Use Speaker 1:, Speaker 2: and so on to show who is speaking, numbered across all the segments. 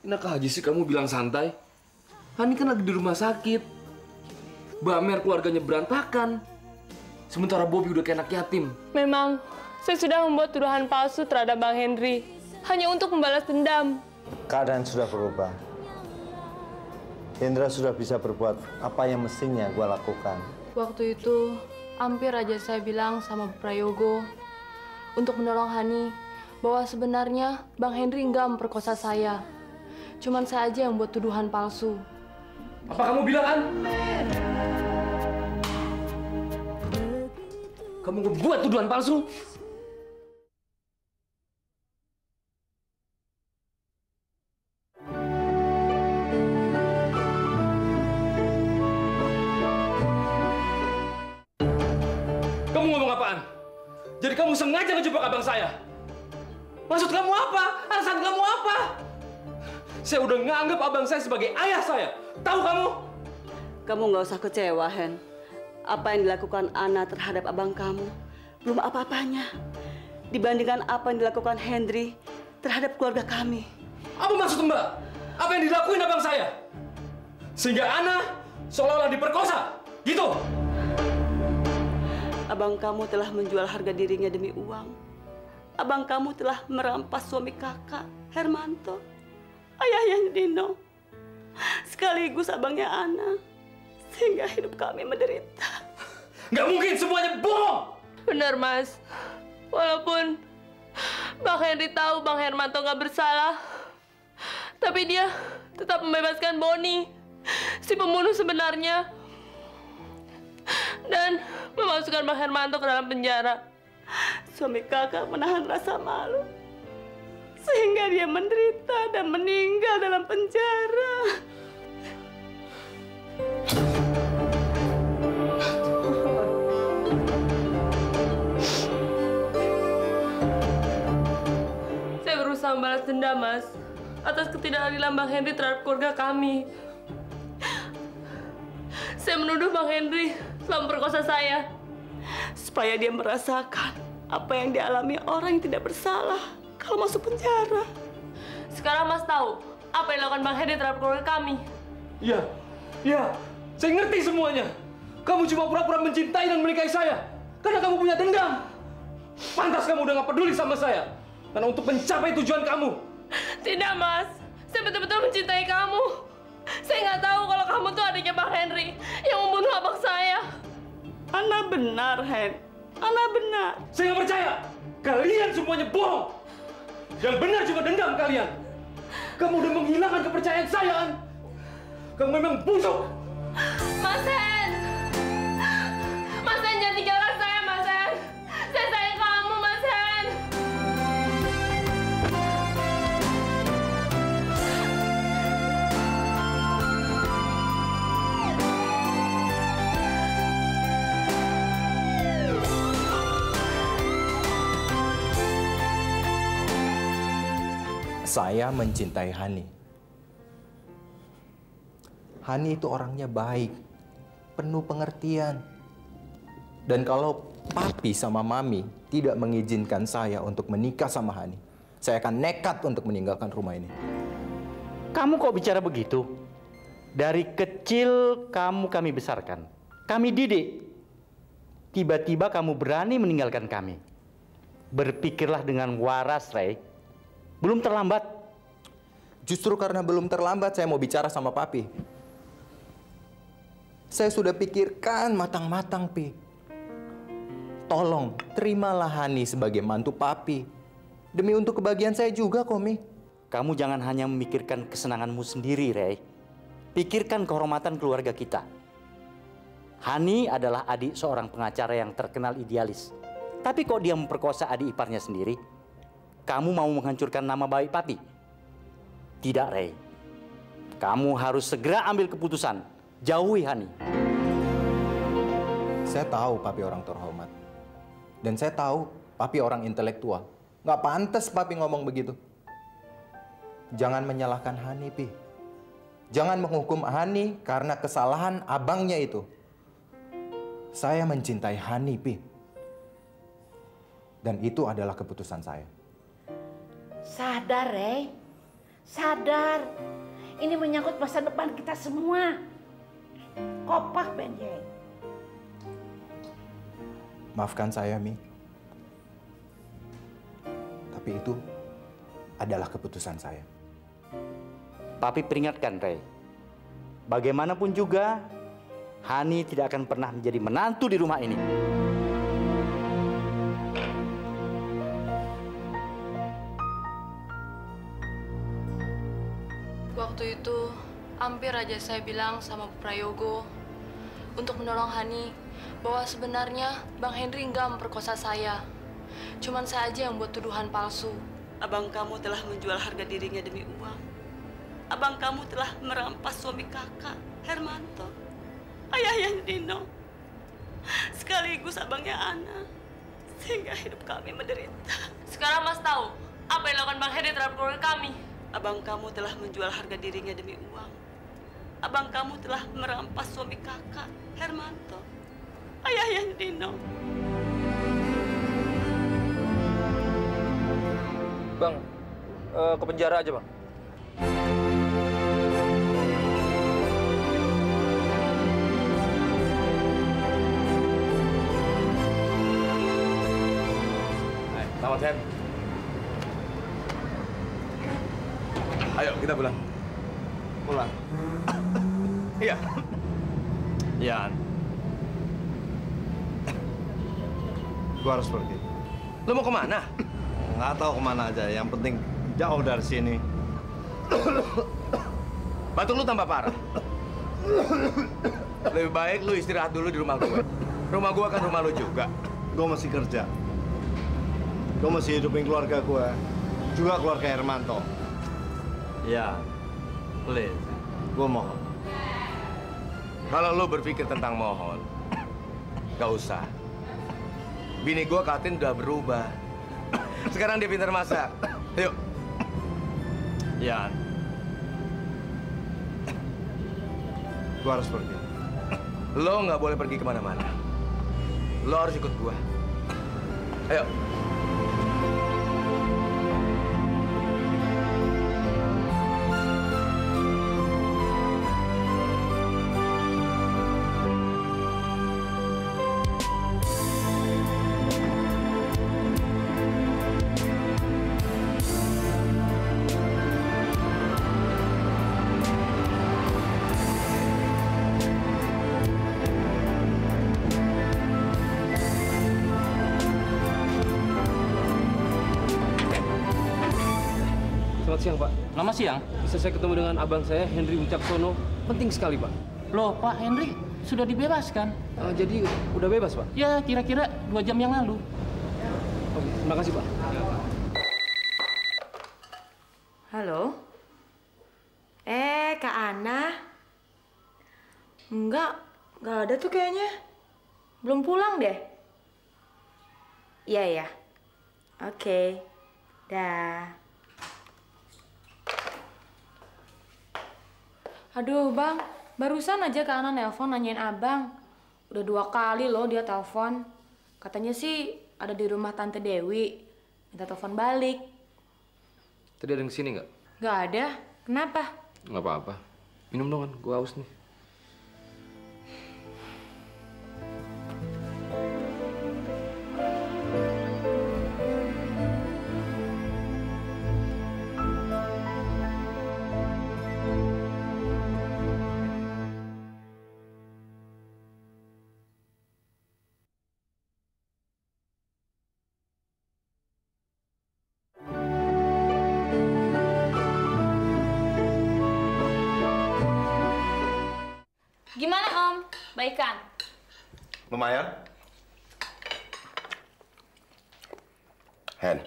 Speaker 1: Enak aja sih kamu bilang santai. Hani kan lagi di rumah sakit. Mbak Mer keluarganya berantakan. Sementara Bobby udah kayak anak yatim.
Speaker 2: Memang, saya sudah membuat tuduhan palsu terhadap Bang Henry. Hanya untuk membalas dendam.
Speaker 3: Keadaan sudah berubah. Hendra sudah bisa berbuat apa yang mestinya gue lakukan.
Speaker 2: Waktu itu, hampir aja saya bilang sama Prayogo untuk menolong Hani bahwa sebenarnya Bang Henry nggak memperkosa saya. Cuman saya aja yang buat tuduhan palsu.
Speaker 1: Apa kamu bilang, An? Kamu ngebuat tuduhan palsu? Kamu ngomong apaan? Jadi kamu sengaja ngejebak abang saya? Maksud kamu apa? Alasan kamu apa? Saya udah nganggap abang saya sebagai ayah saya. Tahu kamu?
Speaker 4: Kamu nggak usah kecewa, Hen. Apa yang dilakukan Ana terhadap abang kamu belum apa-apanya dibandingkan apa yang dilakukan Henry terhadap keluarga kami.
Speaker 1: Apa maksud Mbak? Apa yang dilakuin abang saya? Sehingga Ana seolah-olah diperkosa, gitu?
Speaker 4: Abang kamu telah menjual harga dirinya demi uang. Abang kamu telah merampas suami kakak, Hermanto, ayahnya Dino, sekaligus abangnya Ana, sehingga hidup kami menderita.
Speaker 1: Nggak mungkin, semuanya bohong!
Speaker 2: Benar, Mas. Walaupun Bang Henry tahu Bang Hermanto nggak bersalah, tapi dia tetap membebaskan Boni, si pembunuh sebenarnya, dan memasukkan Bang Hermanto ke dalam penjara.
Speaker 4: Suami kakak menahan rasa malu, sehingga dia menderita dan meninggal dalam penjara.
Speaker 2: Saya berusaha membalas dendam, Mas, atas ketidakadilan Bang Henry terhadap keluarga kami. Saya menuduh Bang Henry telah memperkosa saya.
Speaker 4: Supaya dia merasakan apa yang dialami orang yang tidak bersalah kalau masuk penjara.
Speaker 2: Sekarang Mas tahu apa yang dilakukan Bang Henry terhadap keluarga kami.
Speaker 1: Iya, iya, saya ngerti semuanya. Kamu cuma pura-pura mencintai dan menikahi saya karena kamu punya dendam. Pantas kamu udah gak peduli sama saya karena untuk mencapai tujuan kamu.
Speaker 2: Tidak, Mas. Saya betul-betul mencintai kamu. Saya nggak tahu kalau kamu tuh adiknya Bang Henry yang membunuh abang saya.
Speaker 4: Ana benar, Hen. Ana benar.
Speaker 1: Saya nggak percaya. Kalian semuanya bohong. Yang benar cuma dendam kalian. Kamu udah menghilangkan kepercayaan saya, An. Kamu memang busuk.
Speaker 2: Mas Hen! Mas Hen, jangan tinggalkan saya, Mas Hen. Saya sayang kamu, Mas Hen.
Speaker 5: Saya mencintai Hani. Hani itu orangnya baik, penuh pengertian. Dan kalau papi sama mami tidak mengizinkan saya untuk menikah sama Hani, saya akan nekat untuk meninggalkan rumah ini.
Speaker 6: Kamu kok bicara begitu? Dari kecil kami besarkan. Kami didik. Tiba-tiba kamu berani meninggalkan kami. Berpikirlah dengan waras, Ray. Belum terlambat.
Speaker 5: Justru karena belum terlambat, saya mau bicara sama papi. Saya sudah pikirkan matang-matang, Pi. Tolong, terimalah Hani sebagai mantu papi. Demi untuk kebahagiaan saya juga, Komi.
Speaker 6: Kamu jangan hanya memikirkan kesenanganmu sendiri, Ray. Pikirkan kehormatan keluarga kita. Hani adalah adik seorang pengacara yang terkenal idealis. Tapi kok dia memperkosa adik iparnya sendiri? Kamu mau menghancurkan nama baik papi? Tidak, Ray. Kamu harus segera ambil keputusan. Jauhi Hani.
Speaker 5: Saya tahu papi orang terhormat. Dan saya tahu papi orang intelektual. Nggak pantas papi ngomong begitu. Jangan menyalahkan Hani, Pi. Jangan menghukum Hani karena kesalahan abangnya itu. Saya mencintai Hani, Pi. Dan itu adalah keputusan saya.
Speaker 7: Sadar, Rey. Sadar, ini menyangkut masa depan kita semua. Kopak, Benjay.
Speaker 5: Maafkan saya, Mi. Tapi itu adalah keputusan saya.
Speaker 6: Papi peringatkan, Rey. Bagaimanapun juga, Hani tidak akan pernah menjadi menantu di rumah ini.
Speaker 2: Waktu itu, hampir aja saya bilang sama Bu Prayogo untuk menolong Hani bahwa sebenarnya Bang Henry nggak memperkosa saya. Cuman saya aja yang buat tuduhan palsu.
Speaker 4: Abang kamu telah menjual harga dirinya demi uang. Abang kamu telah merampas suami kakak, Hermanto. Ayahnya Dino. Sekaligus abangnya Ana. Sehingga hidup kami menderita.
Speaker 2: Sekarang Mas tahu apa yang dilakukan Bang Henry terhadap keluarga kami.
Speaker 4: Abang kamu telah menjual harga dirinya demi uang. Abang kamu telah merampas suami kakak, Hermanto. Ayahnya Dino.
Speaker 1: Bang, ke penjara aja, Bang. Selamat, Hen. Ayo, kita pulang.
Speaker 3: Pulang.
Speaker 1: Iya. Iya.
Speaker 3: Gua harus pergi.
Speaker 1: Lo mau kemana?
Speaker 3: Nggak tahu kemana aja. Yang penting jauh dari sini.
Speaker 1: Batuk lu tambah parah. Lebih baik lu istirahat dulu di rumah gue. Rumah gue kan rumah lu juga.
Speaker 3: Gue masih kerja. Gue masih hidupin keluarga gue. Juga keluarga Hermanto.
Speaker 1: Ya, please.
Speaker 3: Gue mohon.
Speaker 1: Kalau lu berpikir tentang mohon, gak usah. Bini gue Katin udah berubah. Sekarang dia pintar masak. Yuk. Yan.
Speaker 3: Gue harus pergi.
Speaker 1: Lo nggak boleh pergi kemana-mana. Lo harus ikut gue. Ayo. Selamat siang, Pak.
Speaker 8: Selamat siang.
Speaker 1: Bisa saya ketemu dengan abang saya, Henry Wicaksono? Penting sekali, Pak.
Speaker 8: Loh, Pak Henry sudah dibebaskan.
Speaker 1: Jadi udah bebas, Pak?
Speaker 8: Ya, kira-kira 2 jam yang lalu.
Speaker 1: Oke, terima kasih, Pak.
Speaker 2: Halo? Kak Ana? Enggak ada tuh kayaknya. Belum pulang deh. Iya. Oke. Dah. Aduh, Bang. Barusan aja Kak Ana nelpon nanyain Abang. Udah 2 kali loh dia telepon. Katanya sih ada di rumah Tante Dewi. Minta telepon balik.
Speaker 1: Tadi ada yang kesini nggak?
Speaker 2: Nggak ada. Kenapa?
Speaker 1: Nggak apa-apa. Minum dong kan, gua haus nih.
Speaker 2: Gimana Om? Baikan?
Speaker 3: Lumayan.
Speaker 9: Hen,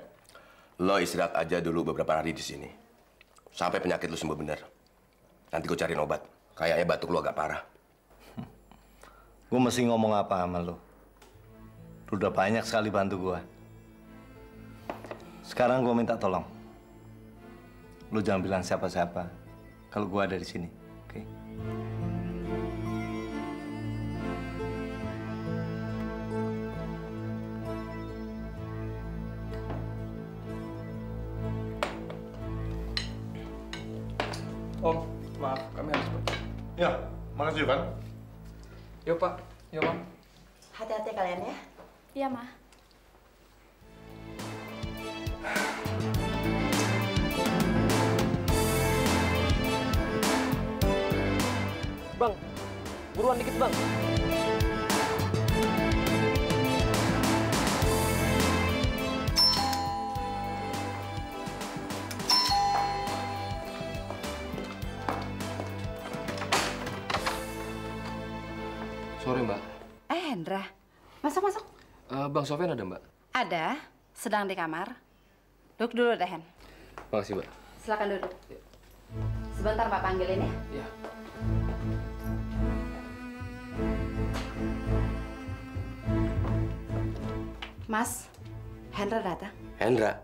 Speaker 9: lo istirahat aja dulu beberapa hari di sini. Sampai penyakit lo sembuh bener. Nanti gue cariin obat. Kayaknya batuk lo agak parah.
Speaker 3: Gue mesti ngomong apa sama lo? Lu udah banyak sekali bantu gue. Sekarang gue minta tolong. Lu jangan bilang siapa-siapa kalau gue ada di sini, oke?
Speaker 1: Om, maaf, kami harus pergi.
Speaker 3: Ya, makasih Van.
Speaker 1: Yuk Pak, yuk Om.
Speaker 4: Hati-hati kalian ya.
Speaker 2: Iya, Ma.
Speaker 1: Bang, buruan dikit Bang. Sore Mbak.
Speaker 10: Hendra, masuk.
Speaker 1: Bang Sofyan ada Mbak?
Speaker 10: Ada, sedang di kamar. Duduk dulu deh, Hen.
Speaker 1: Makasih Mbak.
Speaker 10: Silakan duduk. Sebentar Pak panggilin ya.
Speaker 1: Iya.
Speaker 10: Mas, Hendra datang.
Speaker 9: Hendra,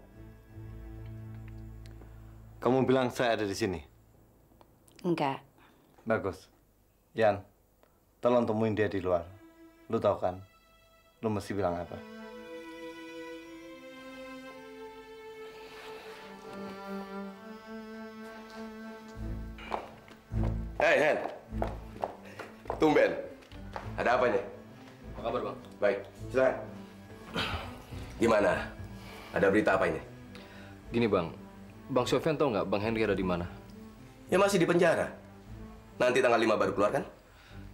Speaker 3: Kamu bilang saya ada di sini.
Speaker 10: Enggak.
Speaker 3: Bagus. Yan, tolong temuin dia di luar. Lu tahu kan? Lu mesti bilang apa?
Speaker 9: hei Hen, tumben. Ada apa nih?
Speaker 1: Apa kabar Bang?
Speaker 9: Baik, silakan. Gimana? Ada berita apa ini?
Speaker 1: Gini Bang, Bang Sofyan tahu nggak Bang Henry ada di mana?
Speaker 9: Ya masih di penjara. Nanti tanggal 5 baru keluar kan?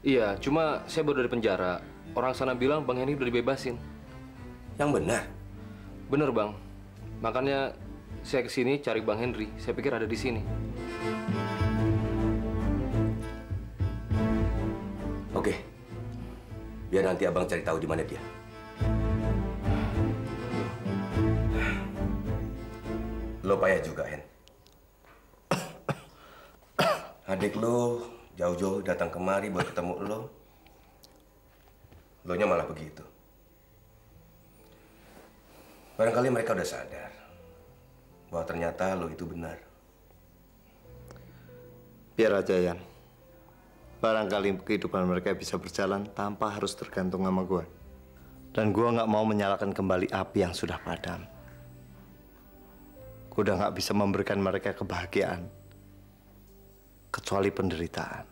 Speaker 1: Iya, cuma saya baru dari penjara. Orang sana bilang Bang Henry udah dibebasin.
Speaker 9: Yang benar?
Speaker 1: Bener Bang. Makanya saya kesini cari Bang Henry. Saya pikir ada di sini.
Speaker 9: Oke. Biar nanti abang cari tahu di mana dia. Lo payah juga, Hen. Adik lo jauh-jauh datang kemari buat ketemu lo. Lo nya malah begitu. Barangkali mereka udah sadar bahwa ternyata lo itu benar.
Speaker 3: Biar aja, Yan. Barangkali kehidupan mereka bisa berjalan tanpa harus tergantung sama gue. Dan gue nggak mau menyalakan kembali api yang sudah padam. Gue udah nggak bisa memberikan mereka kebahagiaan, kecuali penderitaan.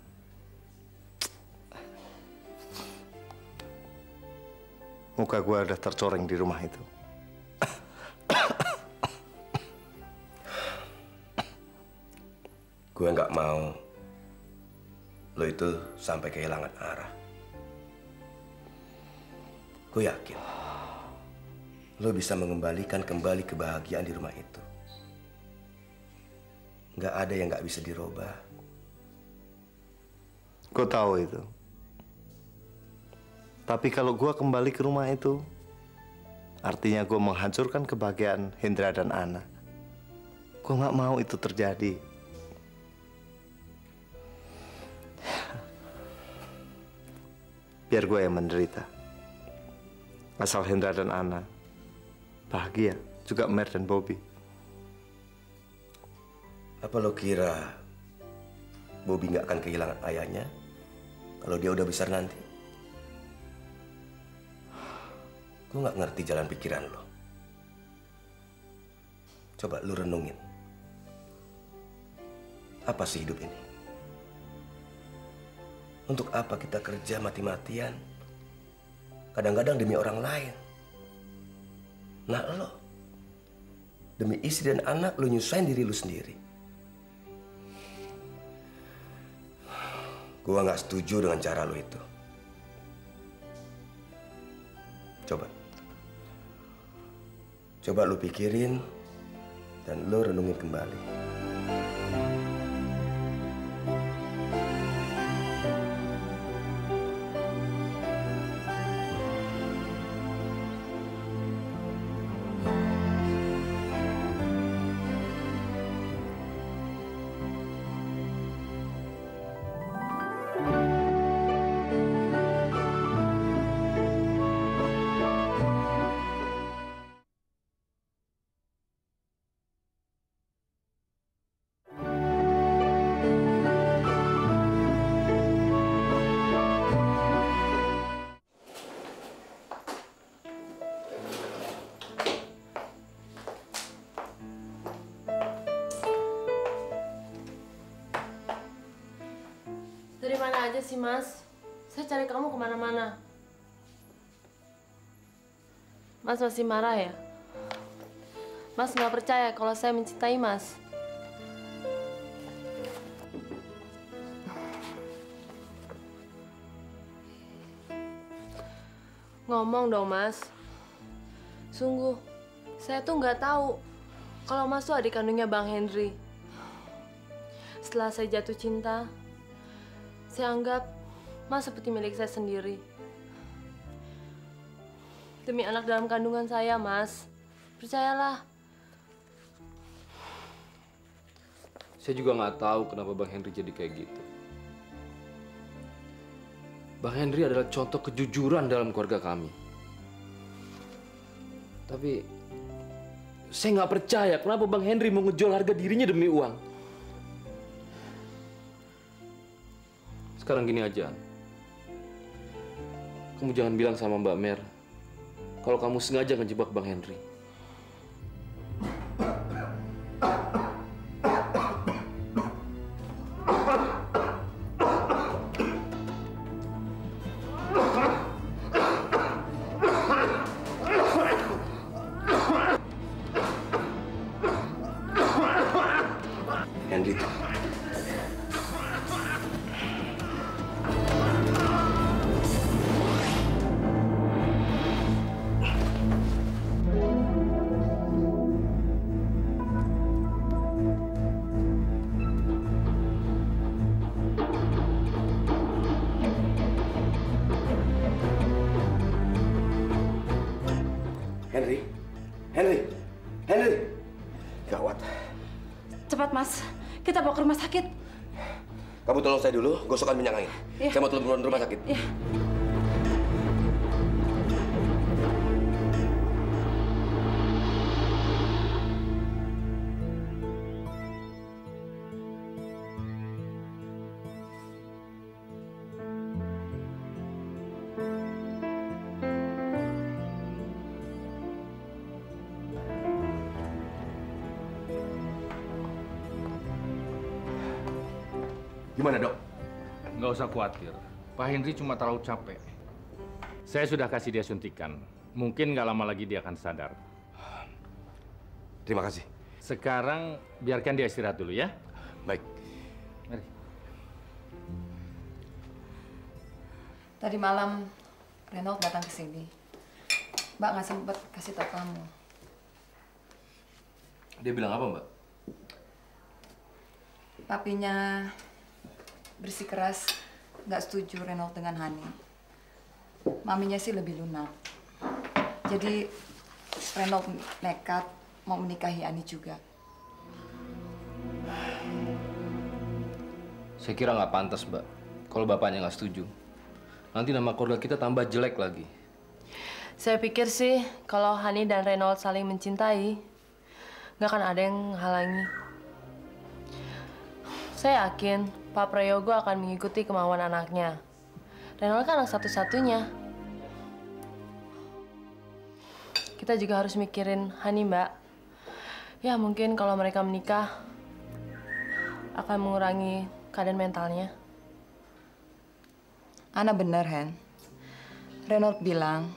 Speaker 3: Muka gue udah tercoreng di rumah itu.
Speaker 9: Gue nggak mau lo itu sampai kehilangan arah. Gue yakin lo bisa mengembalikan kembali kebahagiaan di rumah itu. Nggak ada yang nggak bisa dirubah.
Speaker 3: Gue tahu itu. Tapi kalau gue kembali ke rumah itu, artinya gue menghancurkan kebahagiaan Hendra dan Ana. Gue nggak mau itu terjadi. Biar gue yang menderita. Asal Hendra dan Ana bahagia, juga Mer dan Bobby.
Speaker 9: Apa lo kira Bobby nggak akan kehilangan ayahnya kalau dia udah besar nanti? Gue nggak ngerti jalan pikiran lo. Coba lo renungin. Apa sih hidup ini? Untuk apa kita kerja mati-matian? Kadang-kadang demi orang lain. Nah lo, demi istri dan anak lo nyusahin diri lo sendiri. Gua nggak setuju dengan cara lo itu. Coba lo pikirin dan lo renungin kembali.
Speaker 2: aja sih, Mas? Saya cari kamu kemana-mana. Mas masih marah ya? Mas nggak percaya kalau saya mencintai Mas. Ngomong dong, Mas. Sungguh, saya tuh nggak tahu kalau Mas tuh adik kandungnya Bang Henry. Setelah saya jatuh cinta, saya anggap Mas seperti milik saya sendiri. Demi anak dalam kandungan saya, Mas. Percayalah.
Speaker 1: Saya juga nggak tahu kenapa Bang Henry jadi kayak gitu. Bang Henry adalah contoh kejujuran dalam keluarga kami. Tapi saya nggak percaya kenapa Bang Henry mau ngejual harga dirinya demi uang. Sekarang gini aja. Kamu jangan bilang sama Mbak Mer kalau kamu sengaja ngejebak Bang Henry.
Speaker 9: Henry. Henry. Henry. Henry. Gawat.
Speaker 10: Cepat, Mas. Kita bawa ke rumah sakit.
Speaker 9: Kamu tolong saya dulu, gosokkan minyak angin.
Speaker 10: Iya.
Speaker 9: Saya mau telepon rumah sakit.
Speaker 10: Iya.
Speaker 9: Gimana, Dok?
Speaker 11: Nggak usah khawatir. Pak Henry cuma terlalu capek. Saya sudah kasih dia suntikan. Mungkin nggak lama lagi dia akan sadar.
Speaker 9: Terima kasih.
Speaker 11: Sekarang biarkan dia istirahat dulu ya.
Speaker 9: Baik.
Speaker 11: Mari.
Speaker 12: Tadi malam Reynold datang ke sini. Mbak nggak sempat kasih tahu kamu.
Speaker 1: Dia bilang apa, Mbak?
Speaker 12: Papinya bersikeras nggak setuju Reynold dengan Hani. Maminya sih lebih lunak. Jadi Reynold nekat mau menikahi Ani juga.
Speaker 1: Saya kira nggak pantas, Mbak. Kalau bapaknya nggak setuju. Nanti nama keluarga kita tambah jelek lagi.
Speaker 2: Saya pikir sih kalau Hani dan Reynold saling mencintai, nggak akan ada yang halangi. Saya yakin Pak Prayogo akan mengikuti kemauan anaknya. Reynold kan anak satu-satunya. Kita juga harus mikirin Hani, Mbak. Ya mungkin kalau mereka menikah akan mengurangi keadaan mentalnya.
Speaker 12: Ana bener, Hen. Reynold bilang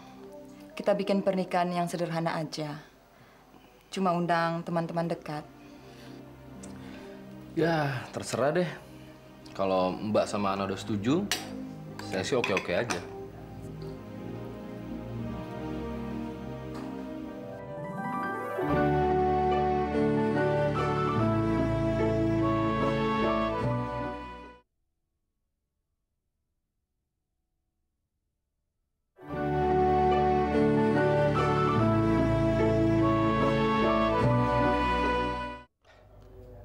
Speaker 12: kita bikin pernikahan yang sederhana aja. Cuma undang teman-teman dekat.
Speaker 1: Ya, terserah deh. Kalau Mbak sama Ana udah setuju, saya sih oke-oke aja.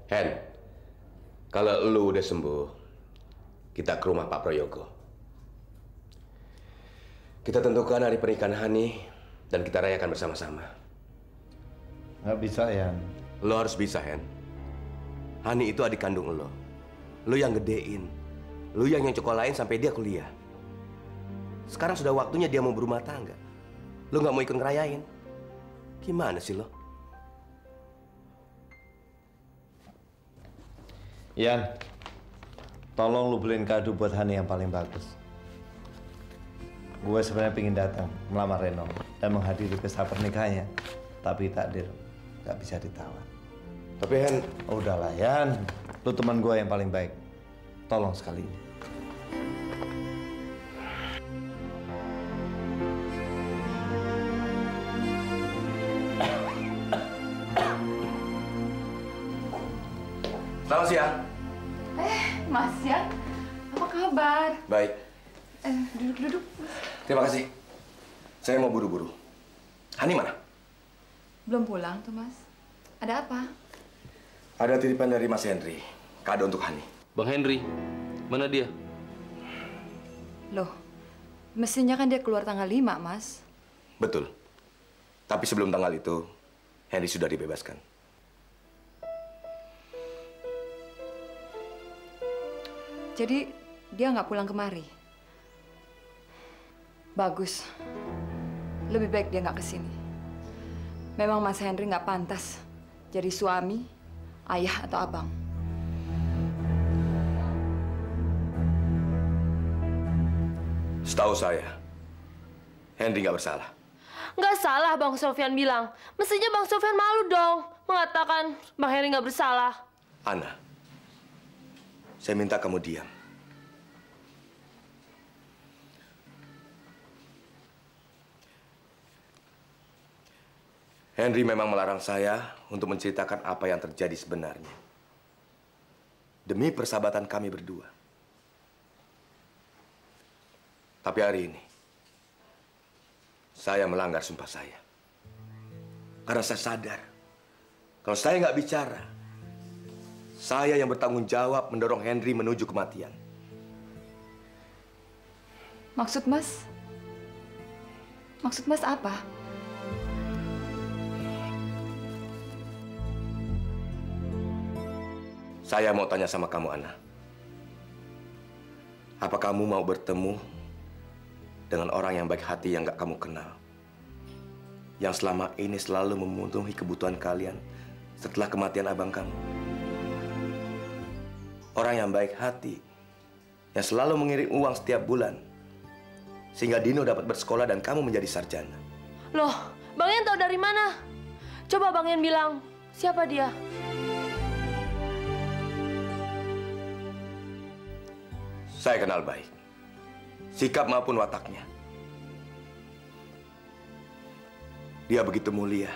Speaker 9: Hen, kalau lu udah sembuh, kita ke rumah Pak Prayogo. Kita tentukan hari pernikahan Hani dan kita rayakan bersama-sama.
Speaker 3: Nggak bisa, Yan.
Speaker 9: Lo harus bisa, Hen. Hani itu adik kandung lo. Lo yang gedein. Lo yang nyokolain sampai dia kuliah. Sekarang sudah waktunya dia mau berumah tangga. Lo nggak mau ikut ngerayain? Gimana sih lo?
Speaker 3: Yan, tolong lu beliin kado buat Hani yang paling bagus. Gue sebenarnya pengen datang melamar Reno dan menghadiri pesta pernikahannya, tapi takdir nggak bisa ditawar.
Speaker 9: Tapi Han,
Speaker 3: udahlah Yan, lu teman gue yang paling baik. Tolong sekali ini.
Speaker 9: Selamat siang.
Speaker 12: Mas Yan, apa kabar?
Speaker 9: Baik.
Speaker 12: Duduk-duduk.
Speaker 9: Terima kasih. Saya mau buru-buru. Hani mana?
Speaker 12: Belum pulang tuh, Mas. Ada apa?
Speaker 9: Ada titipan dari Mas Henry. Kado untuk Hani.
Speaker 1: Bang Henry, mana dia?
Speaker 12: Loh, mestinya kan dia keluar tanggal 5, Mas.
Speaker 9: Betul. Tapi sebelum tanggal itu, Henry sudah dibebaskan.
Speaker 12: Jadi, dia nggak pulang kemari? Bagus. Lebih baik dia nggak kesini. Memang Mas Henry nggak pantas jadi suami, ayah, atau abang.
Speaker 9: Setahu saya, Henry nggak bersalah.
Speaker 2: Nggak salah Bang Sofyan bilang. Mestinya Bang Sofyan malu dong mengatakan Bang Henry nggak bersalah.
Speaker 9: Ana, saya minta kamu diam. Henry memang melarang saya untuk menceritakan apa yang terjadi sebenarnya. Demi persahabatan kami berdua. Tapi hari ini, saya melanggar sumpah saya. Karena saya sadar, kalau saya nggak bicara, saya yang bertanggung jawab mendorong Henry menuju kematian.
Speaker 12: Maksud Mas? Maksud Mas apa?
Speaker 9: Saya mau tanya sama kamu, Ana. Apa kamu mau bertemu dengan orang yang baik hati yang gak kamu kenal? Yang selama ini selalu memenuhi kebutuhan kalian setelah kematian abang kamu? Orang yang baik hati, yang selalu mengirim uang setiap bulan, sehingga Dino dapat bersekolah dan kamu menjadi sarjana.
Speaker 2: Loh, Bang Yan tahu dari mana? Coba Bang Yan bilang, siapa dia?
Speaker 9: Saya kenal baik, sikap maupun wataknya. Dia begitu mulia,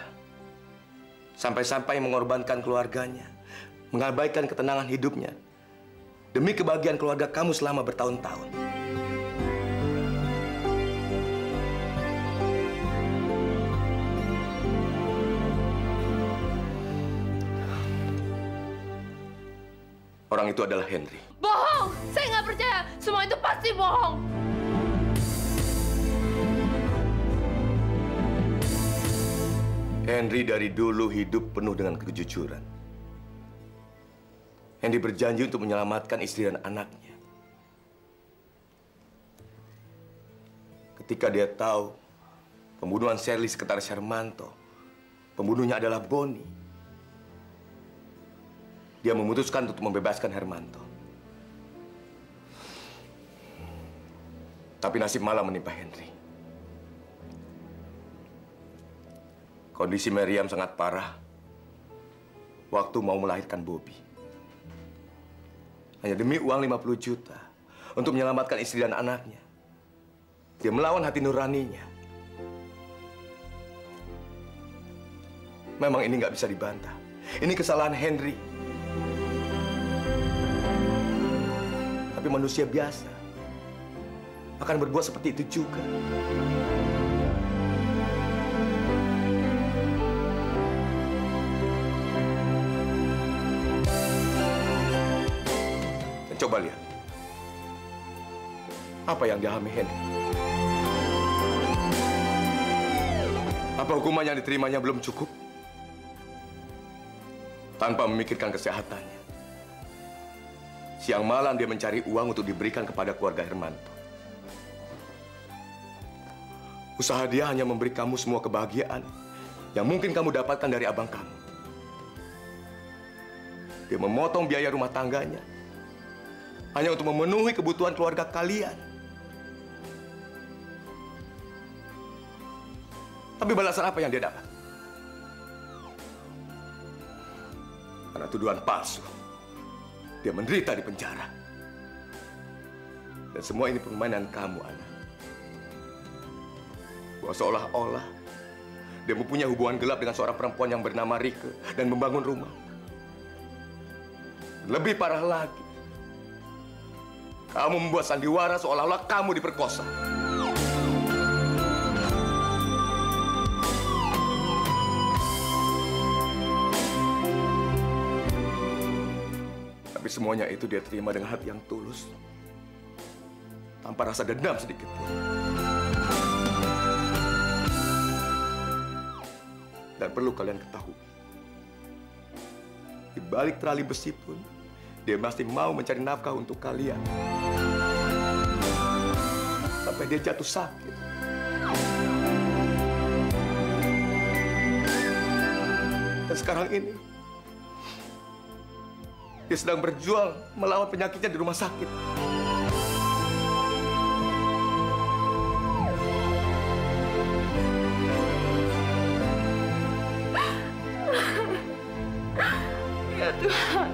Speaker 9: sampai-sampai mengorbankan keluarganya, mengabaikan ketenangan hidupnya, demi kebahagiaan keluarga kamu selama bertahun-tahun. Orang itu adalah Henry.
Speaker 2: Bohong! Saya nggak percaya. Semua itu pasti bohong.
Speaker 9: Henry dari dulu hidup penuh dengan kejujuran. Henry berjanji untuk menyelamatkan istri dan anaknya. Ketika dia tahu pembunuhan Shirley sekretaris Hermanto, pembunuhnya adalah Boni, dia memutuskan untuk membebaskan Hermanto. Tapi nasib malang menimpa Henry. Kondisi Meriam sangat parah waktu mau melahirkan Bobby. Hanya demi uang 50 juta untuk menyelamatkan istri dan anaknya, dia melawan hati nuraninya. Memang ini nggak bisa dibantah. Ini kesalahan Henry. Tapi manusia biasa akan berbuat seperti itu juga. Dan coba lihat apa yang dialami Henry. Apa hukuman yang diterimanya belum cukup? Tanpa memikirkan kesehatannya, siang malam dia mencari uang untuk diberikan kepada keluarga Hermanto. Usaha dia hanya memberi kamu semua kebahagiaan yang mungkin kamu dapatkan dari abang kamu. Dia memotong biaya rumah tangganya hanya untuk memenuhi kebutuhan keluarga kalian. Tapi balasan apa yang dia dapat? Karena tuduhan palsu, dia menderita di penjara. Dan semua ini permainan kamu, Ana. Bahwa seolah-olah dia mempunyai hubungan gelap dengan seorang perempuan yang bernama Rike dan membangun rumah. Lebih parah lagi, kamu membuat sandiwara seolah-olah kamu diperkosa. Tapi semuanya itu dia terima dengan hati yang tulus, tanpa rasa dendam sedikit pun. Dan perlu kalian ketahui, di balik terali besi pun, dia masih mau mencari nafkah untuk kalian. Sampai dia jatuh sakit. Dan sekarang ini, dia sedang berjuang melawan penyakitnya di rumah sakit.
Speaker 2: Ya Tuhan.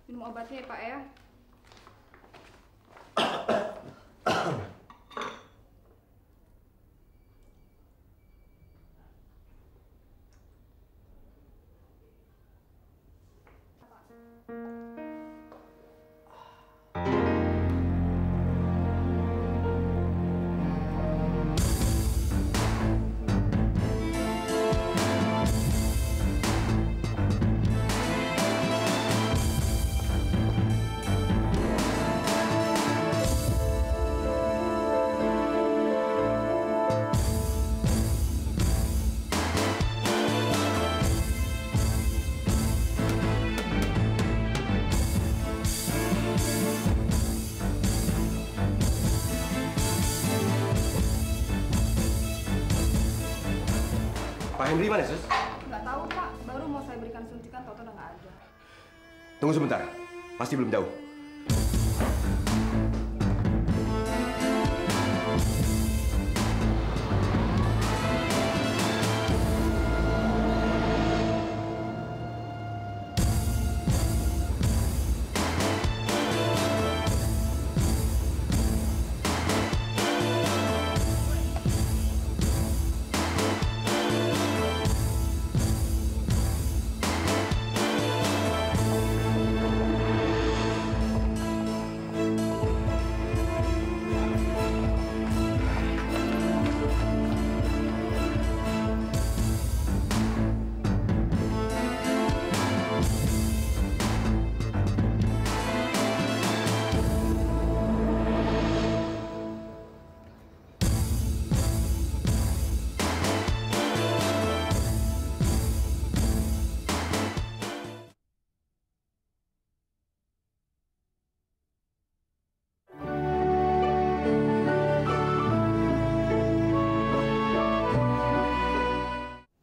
Speaker 12: Minum obatnya ya Pak ya.
Speaker 9: Pak Henry mana, Sus?
Speaker 12: Nggak tahu Pak, baru mau saya berikan suntikan, tau-tau udah nggak ada.
Speaker 9: Tunggu sebentar, pasti belum jauh.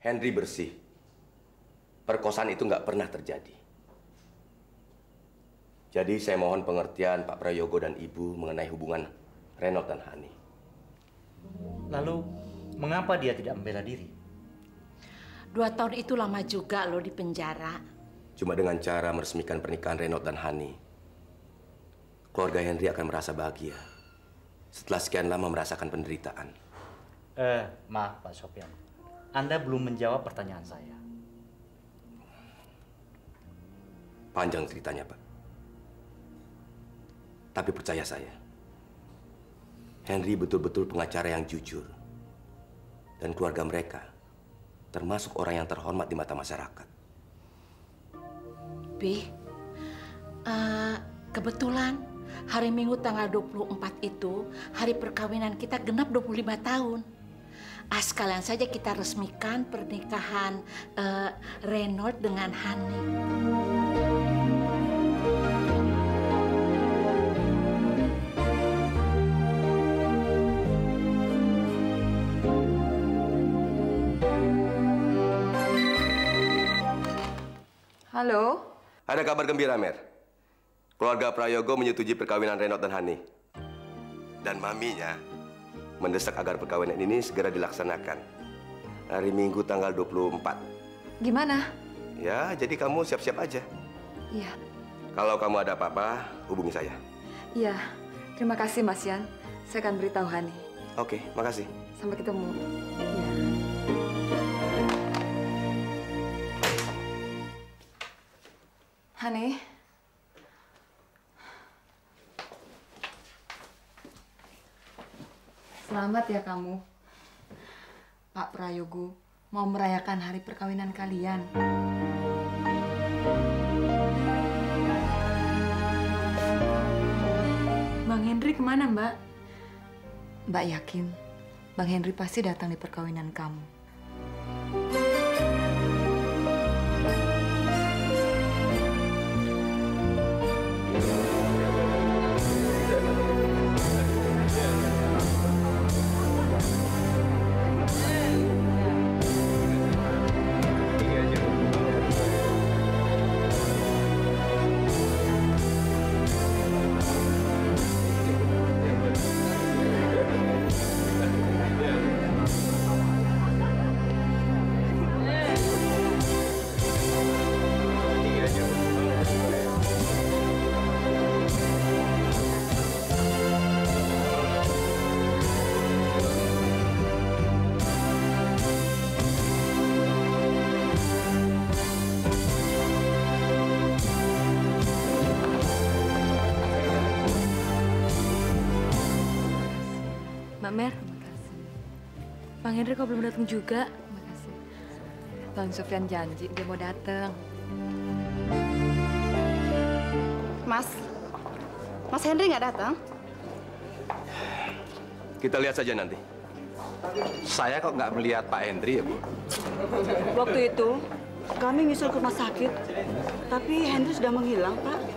Speaker 9: Henry bersih. Perkosaan itu nggak pernah terjadi. Jadi saya mohon pengertian Pak Prayogo dan Ibu mengenai hubungan Renold dan Hani.
Speaker 6: Lalu, mengapa dia tidak membela diri?
Speaker 7: 2 tahun itu lama juga loh di penjara.
Speaker 9: Cuma dengan cara meresmikan pernikahan Renold dan Hani, keluarga Henry akan merasa bahagia setelah sekian lama merasakan penderitaan.
Speaker 6: Maaf Pak Sopyan. Anda belum menjawab pertanyaan saya.
Speaker 9: Panjang ceritanya, Pak. Tapi percaya saya, Henry betul-betul pengacara yang jujur. Dan keluarga mereka termasuk orang yang terhormat di mata masyarakat.
Speaker 7: Bi, kebetulan hari Minggu tanggal 24 itu hari perkawinan kita genap 25 tahun. Sekalian saja kita resmikan pernikahan Renold dengan Hani.
Speaker 12: Halo?
Speaker 9: Ada kabar gembira, Mer. Keluarga Prayogo menyetujui perkawinan Renot dan Hani. Dan maminya mendesak agar perkawinan ini segera dilaksanakan. Hari Minggu tanggal 24.
Speaker 12: Gimana?
Speaker 9: Ya, jadi kamu siap-siap aja.
Speaker 12: Iya.
Speaker 9: Kalau kamu ada apa-apa, hubungi saya.
Speaker 12: Iya. Terima kasih, Mas Yan. Saya akan beritahu Hani.
Speaker 9: Oke, makasih.
Speaker 12: Sampai ketemu. Iya. Hani. Selamat ya kamu. Pak Prayogo mau merayakan hari perkawinan kalian. Bang Henry kemana, Mbak? Mbak yakin Bang Henry pasti datang di perkawinan kamu.
Speaker 2: Mbak Mer, Bang Henry kok belum datang juga?
Speaker 12: Makasih. Bang Sofyan janji dia mau datang.
Speaker 10: Mas Henry nggak datang?
Speaker 9: Kita lihat saja nanti.
Speaker 5: Saya kok nggak melihat Pak Henry ya, Bu?
Speaker 4: Waktu itu kami nyusul ke rumah sakit, tapi Henry sudah menghilang, Pak.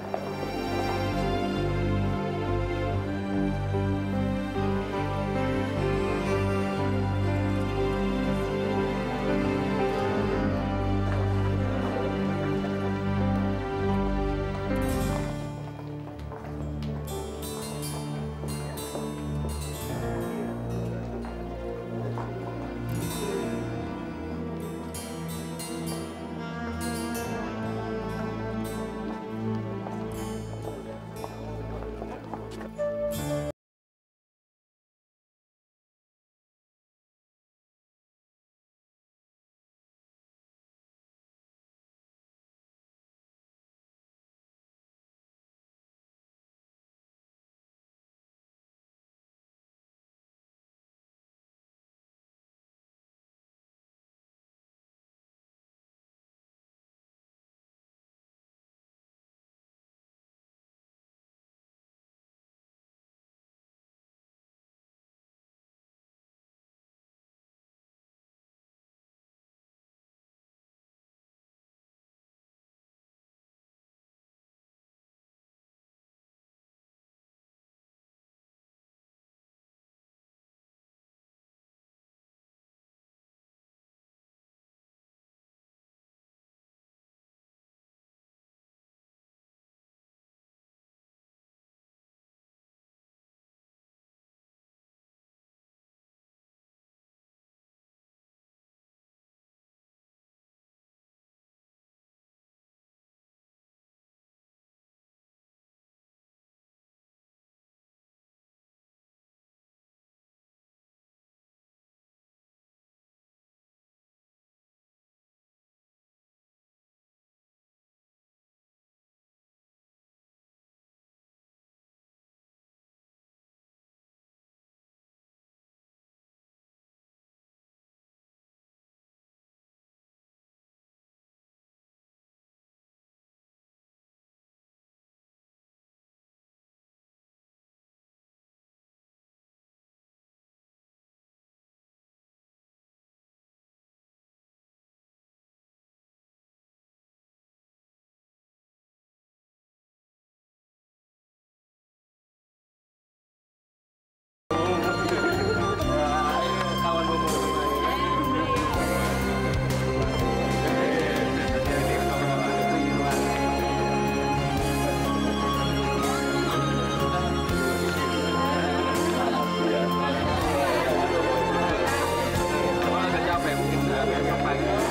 Speaker 11: siapa aja.